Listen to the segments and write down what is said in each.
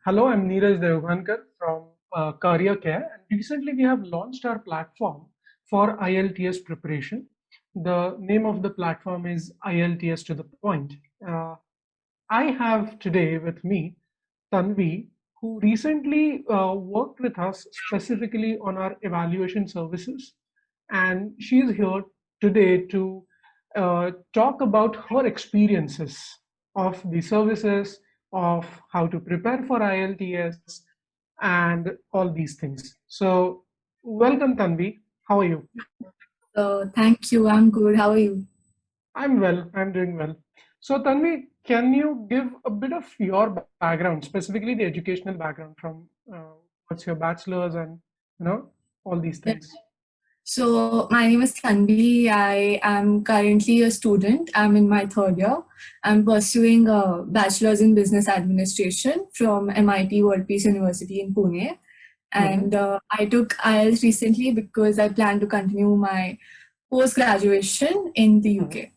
Hello, I'm Neeraj Devgankar from Career Care. And recently, we have launched our platform for IELTS preparation. The name of the platform is IELTS to the point. Uh, I have today with me Tanvi, who recently worked with us specifically on our evaluation services. And she is here today to talk about her experiences of the services, of how to prepare for IELTS, and all these things. So, welcome, Tanvi. How are you? Thank you. I'm good. How are you? I'm well. I'm doing well. So, Tanvi, can you give a bit of your background, specifically the educational background from what's your bachelor's and all these Yeah. things? So, my name is Tanvi. I am currently a student. I'm in my third year. I'm pursuing a bachelor's in business administration from MIT World Peace University in Pune. Hmm. And I took IELTS recently because I plan to continue my post graduation in the Hmm. UK.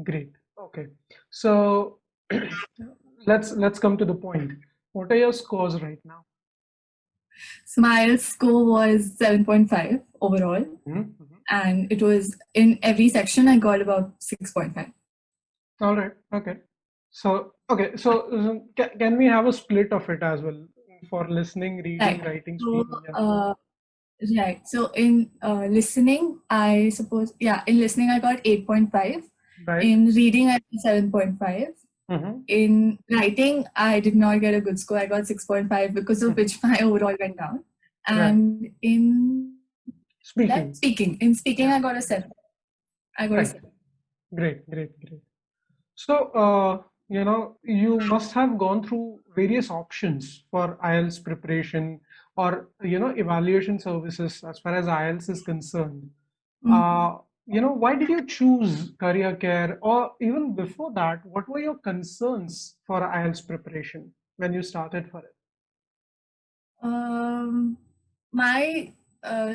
Great. Okay. So let's come to the point. What are your scores right now? So, my IELTS score was 7.5 overall. Hmm. And it was in every section, I got about 6.5. All right. Okay. Can we have a split of it as well for listening, reading, Right. writing, So, speaking? Yeah. right. So in listening, I suppose, yeah, in listening, I got 8.5. Right. In reading, I got 7.5. Hmm. In writing, I did not get a good score. I got 6.5 because of Hmm. which my overall went down. Right. And in Speaking. in speaking, Yeah. I got a 7. I got a Right. 7. Great. Great. Great. So, you must have gone through various options for IELTS preparation or, evaluation services as far as IELTS is concerned. Mhm. Why did you choose career care? Or even before that, what were your concerns for IELTS preparation when you started for it? Um, my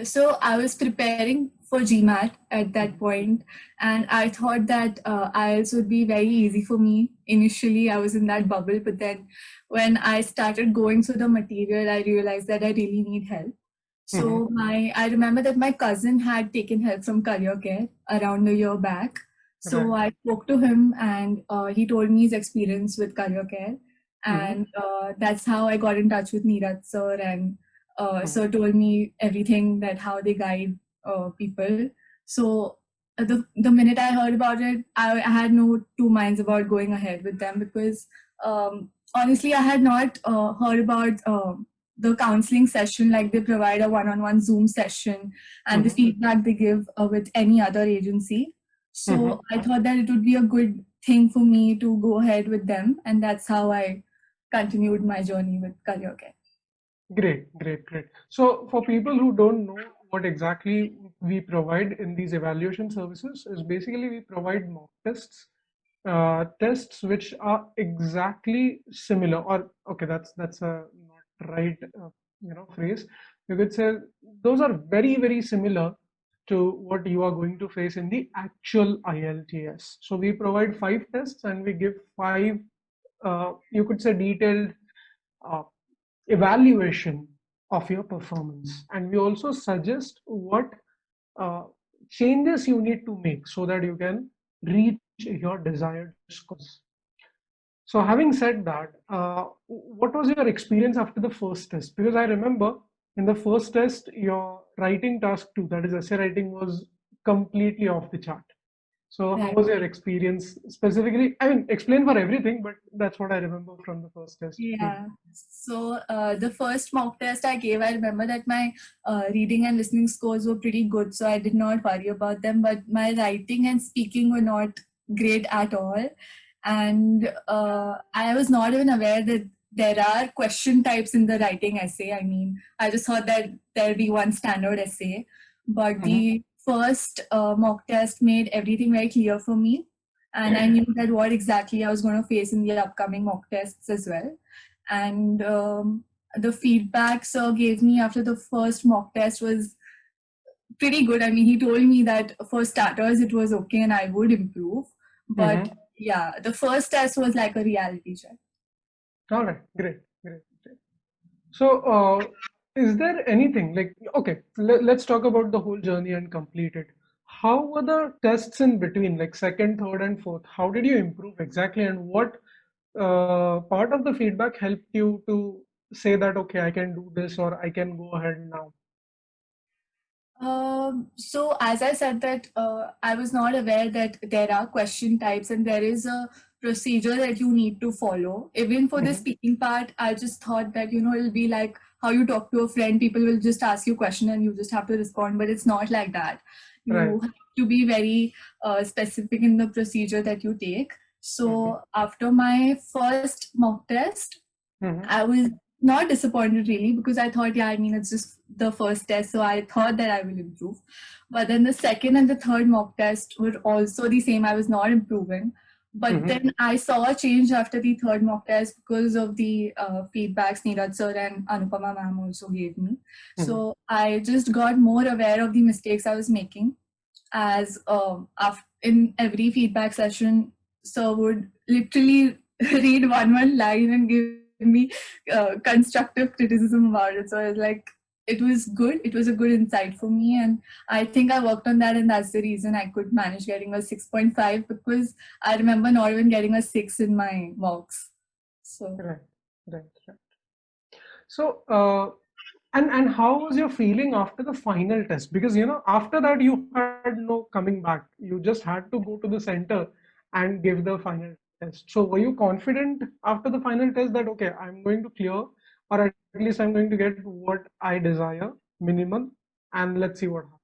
so I was preparing for GMAT at that Mhm. point, and I thought that IELTS would be very easy for me. Initially, I was in that bubble, but then when I started going through the material, I realized that I really need help. Mhm. So I remember that my cousin had taken help from Career Care around a year back. Right. So I spoke to him, and he told me his experience with Career Care, Mhm. and that's how I got in touch with Neeraj sir, and Mhm. sir told me everything that how they guide people. So the minute I heard about it, I had no two minds about going ahead with them because honestly I had not heard about. The counseling session, like they provide a one-on-one Zoom session and the Mhm. feedback they give with any other agency. So Mhm. I thought that it would be a good thing for me to go ahead with them, and that's how I continued my journey with career care. Great, great, great. So, for people who don't know what exactly we provide in these evaluation services, is basically we provide mock tests, tests which are exactly similar. Or okay, that's a not right, phrase. You could say those are very very similar to what you are going to face in the actual IELTS. So we provide five tests and we give five, you could say, detailed uh, evaluation of your performance, and we also suggest what uh, changes you need to make so that you can reach your desired scores. So having said that, what was your experience after the first test? Because I remember in the first test your writing task 2, that is essay writing, was completely off the chart. So how Right. was your experience specifically? I mean, explain for everything, but that's what I remember from the first test. Please. Yeah. So the first mock test I gave, I remember that my reading and listening scores were pretty good, so I did not worry about them. But my writing and speaking were not great at all, and I was not even aware that there are question types in the writing essay. I mean, I just thought that there'll be one standard essay, but Mhm. the first mock test made everything very clear for me, and I knew that what exactly I was going to face in the upcoming mock tests as well. And the feedback sir gave me after the first mock test was pretty good. I mean, he told me that for starters it was okay and I would improve, but Mhm. yeah, the first test was like a reality check. All right, great, great. So, is there anything like, okay, let's talk about the whole journey and complete it. How were the tests in between, like second, third, and fourth? How did you improve exactly, and what part of the feedback helped you to say that, okay, I can do this or I can go ahead now? So as I said that I was not aware that there are question types and there is a procedure that you need to follow. Even for the Hmm. speaking part, I just thought that, it'll be like how you talk to a friend. People will just ask you a question and you just have to respond, but it's not like that. Right. You have to be very specific in the procedure that you take. Hmm. So after my first mock test, Hmm. I was not disappointed really because I thought, yeah, I mean, it's just the first test, so I thought that I will improve. But then the second and the third mock test were also the same. I was not improving. But Hmm. then I saw a change after the third mock test because of the feedbacks Neeraj sir and Anupama ma'am also gave me. Hmm. So I just got more aware of the mistakes I was making as in every feedback session, sir would literally read one line and give me constructive criticism about it. So I was like, it was good. It was a good insight for me, and I think I worked on that, and that's the reason I could manage getting a 6.5 because I remember not even getting a 6 in my mocks. So Right. Right. Right. So, and how was your feeling after the final test? Because after that you had no coming back. You just had to go to the center and give the final test. So, were you confident after the final test that okay, I'm going to clear, or at least I'm going to get what I desire, minimum, and let's see what happens.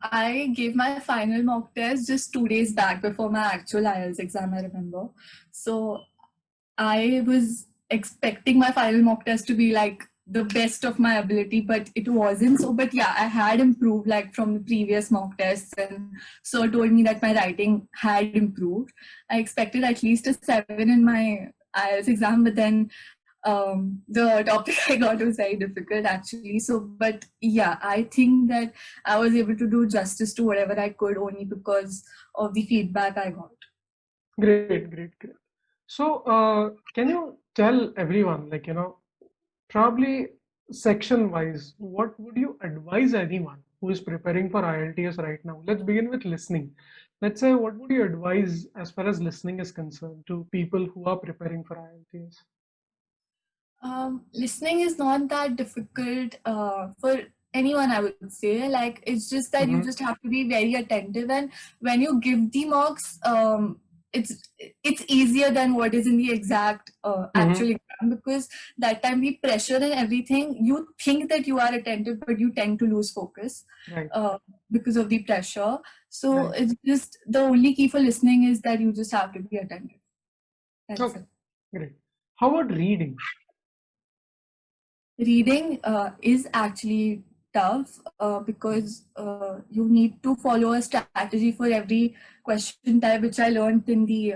I gave my final mock test just 2 days back before my actual IELTS exam, I remember. So I was expecting my final mock test to be like the best of my ability, but it wasn't. So, but yeah, I had improved like from the previous mock tests, and so told me that my writing had improved. I expected at least a 7 in my IELTS exam, but then the topic I got was very difficult actually. So, but yeah, I think that I was able to do justice to whatever I could only because of the feedback I got. Great, great, great. So, can you tell everyone, like, probably section wise, what would you advise anyone who is preparing for IELTS right now? Let's begin with listening. Let's say, what would you advise as far as listening is concerned to people who are preparing for IELTS? Listening is not that difficult for anyone, I would say. Like, it's just that you Mm-hmm. just have to be very attentive, and when you give the mocks, it's it's easier than what is in the exact Mm-hmm. actual exam because that time the pressure and everything, you think that you are attentive, but you tend to lose focus Right, uh, because of the pressure. So right. it's just the only key for listening is that you just have to be attentive. That's Okay, it. great. How about reading? Reading is actually tough because you need to follow a strategy for every question type, which I learned in the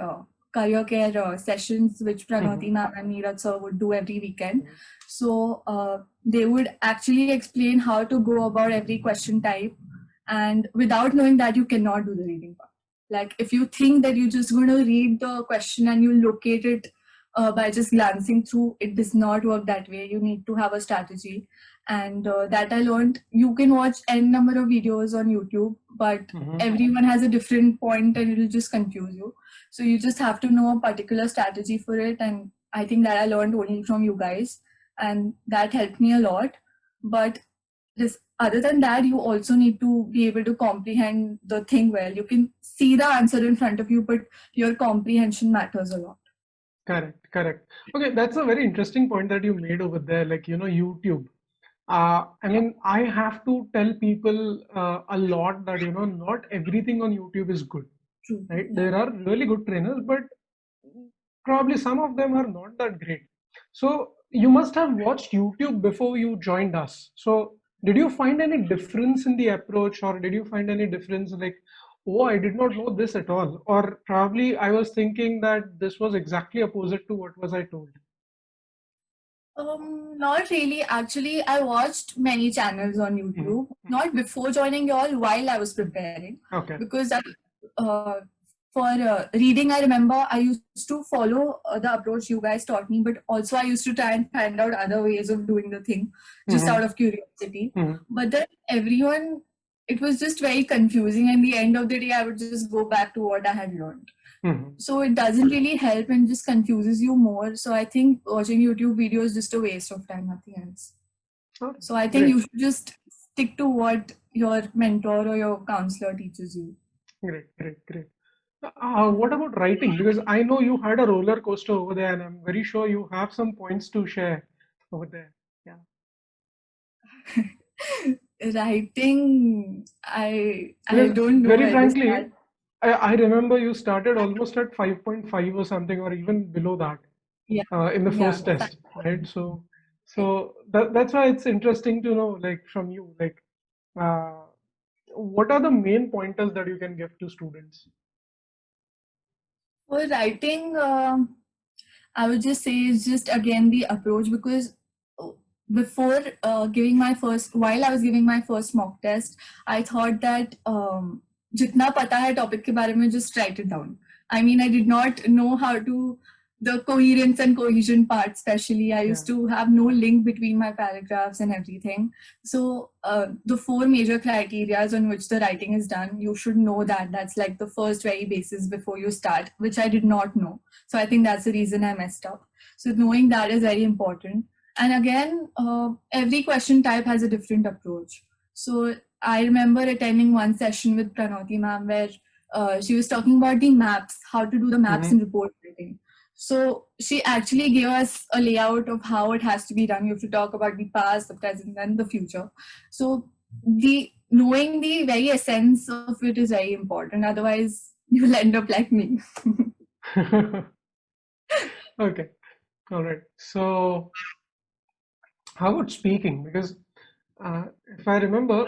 career care sessions, which Mm-hmm. Pranoti ma'am and Neeraj sir would do every weekend. So they would actually explain how to go about every question type, and without knowing that, you cannot do the reading part. Like if you think that you're just going to read the question and you locate it by just glancing through, it does not work that way. You need to have a strategy, and that I learned. You can watch n number of videos on YouTube, but Mm-hmm. everyone has a different point and it'll just confuse you. So you just have to know a particular strategy for it, and I think that I learned only from you guys, and that helped me a lot. But this, other than that, you also need to be able to comprehend the thing well. You can see the answer in front of you, but your comprehension matters a lot. Correct, correct. Okay, that's a very interesting point that you made over there. Like, YouTube. I mean, I have to tell people a lot that, not everything on YouTube is good, True. right? Yeah. There are really good trainers, but probably some of them are not that great. So you must have watched YouTube before you joined us. So did you find any difference in the approach, or did you find any difference like, oh, I did not know this at all? Or probably I was thinking that this was exactly opposite to what was I told. Not really. Actually, I watched many channels on Mhm, YouTube, mhm. not before joining y'all, while I was preparing, Okay. because I, uh, for reading, I remember I used to follow the approach you guys taught me, but also I used to try and find out other ways of doing the thing just Mm-hmm. out of curiosity. Mm-hmm. But then everyone, it was just very confusing. And the end of the day, I would just go back to what I had learned. Mm-hmm. So it doesn't really help and just confuses you more. So I think watching YouTube videos is just a waste of time, nothing else. Oh, So I think great. you should just stick to what your mentor or your counselor teaches you. Great. What about writing? Because I know you had a roller coaster over there, and I'm very sure you have some points to share over there. Yeah. Writing, I Because don't know very where to frankly, start. I remember you started almost at 5.5 or something, or even below that, Yeah, in the yeah. first test, right? So that's why it's interesting to know, like from you, like uh, what are the main pointers that you can give to students? For writing, I would just say it's just again the approach, because before giving my first, while I was giving my first mock test, I thought that jitna pata hai topic ke bare mein, just write it down. I mean, I did not know how to the coherence and cohesion part, especially. I Yeah. used to have no link between my paragraphs and everything. So the four major criterias on which the writing is done, you should know that. That's like the first very basis before you start, which I did not know. So I think that's the reason I messed up. So knowing that is very important. And again, every question type has a different approach. So I remember attending one session with Pranoti ma'am where she was talking about the maps, how to do the maps Mm-hmm. in report writing. So she actually gave us a layout of how it has to be done. You have to talk about the past, the present, and the future. So the knowing the very essence of it is very important. Otherwise, you'll end up like me. Okay. All right. So how about speaking? Because if I remember,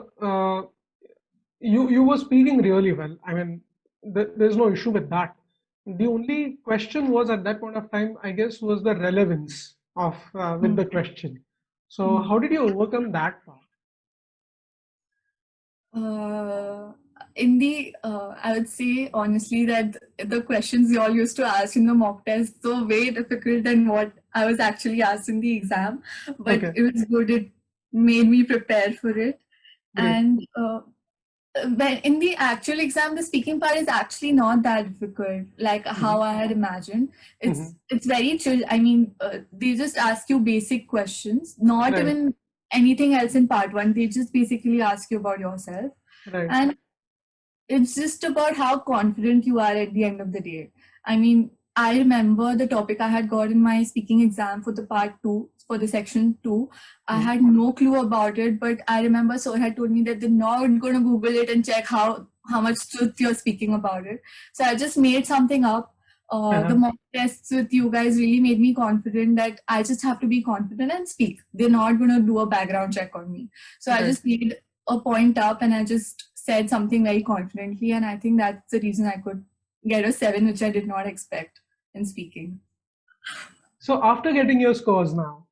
you were speaking really well. I mean, there's no issue with that. The only question was at that point of time, I guess, was the relevance of with the question. So Hmm. how did you overcome that part? Uh, in the I would say honestly that the questions you all used to ask in the mock test were way difficult than what I was actually asked in the exam, but Okay, it was good. It made me prepare for it. great. And but in the actual exam, the speaking part is actually not that difficult, like Hmm. how I had imagined. Hmm. It's very chill. I mean, they just ask you basic questions, not Right, even anything else in part one. They just basically ask you about yourself, right. and it's just about how confident you are at the end of the day. I mean, I remember the topic I had got in my speaking exam for the part two, for the section two. I Mm. had no clue about it, but I remember Sir had told me that they're not going to Google it and check how much truth you're speaking about it. So I just made something up. The Uh-huh. mock tests with you guys really made me confident that I just have to be confident and speak. They're not going to do a background check on me. So I Right. just made a point up and I just said something very confidently. And I think that's the reason I could get a 7, which I did not expect in speaking. So after getting your scores now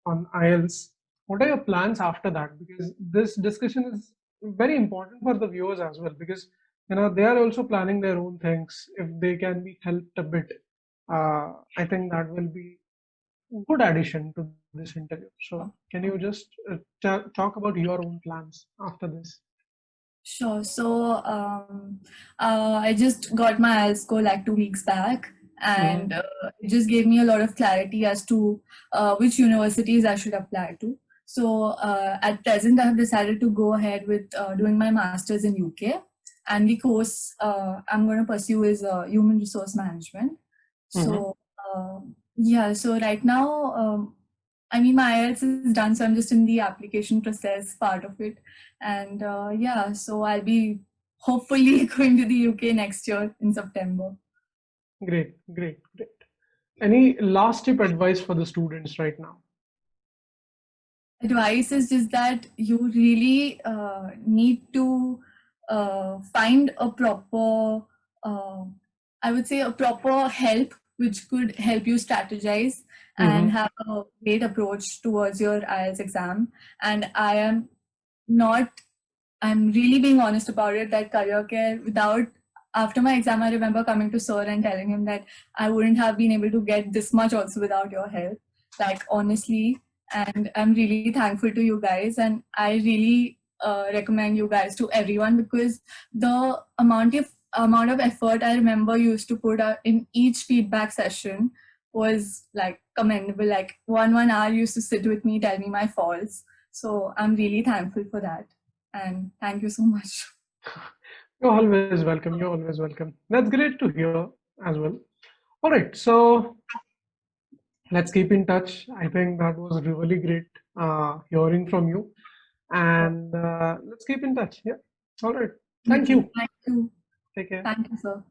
on IELTS, what are your plans after that? Because this discussion is very important for the viewers as well, because they are also planning their own things. If they can be helped a bit, I think that will be good addition to this interview. So can you just talk about your own plans after this? Sure. So I just got my IELTS score like 2 weeks back, and Hmm. it just gave me a lot of clarity as to which universities I should apply to. So at present, I have decided to go ahead with doing my master's in UK, and the course I'm going to pursue is human resource management. Hmm. So yeah, so right now, I mean, my IELTS is done, so I'm just in the application process part of it. And yeah, so I'll be hopefully going to the UK next year in September. Great. Any last tip advice for the students right now? Advice is just that you really need to find a proper, uh, I would say, a proper help which could help you strategize and Hmm. have a great approach towards your IELTS exam. And I am not I'm really being honest about it that career care without after my exam, I remember coming to sir and telling him that I wouldn't have been able to get this much also without your help. Like, honestly, and I'm really thankful to you guys, and I really recommend you guys to everyone, because the amount of effort I remember you used to put out in each feedback session was like commendable. Like, one hour you used to sit with me, tell me my faults. So I'm really thankful for that, and thank you so much. You're always welcome. You're always welcome. That's great to hear as well. All right, so let's keep in touch. I think that was really great hearing from you, and let's keep in touch. Yeah. All right. Thank you. Thank you. Take care. Thank you, sir.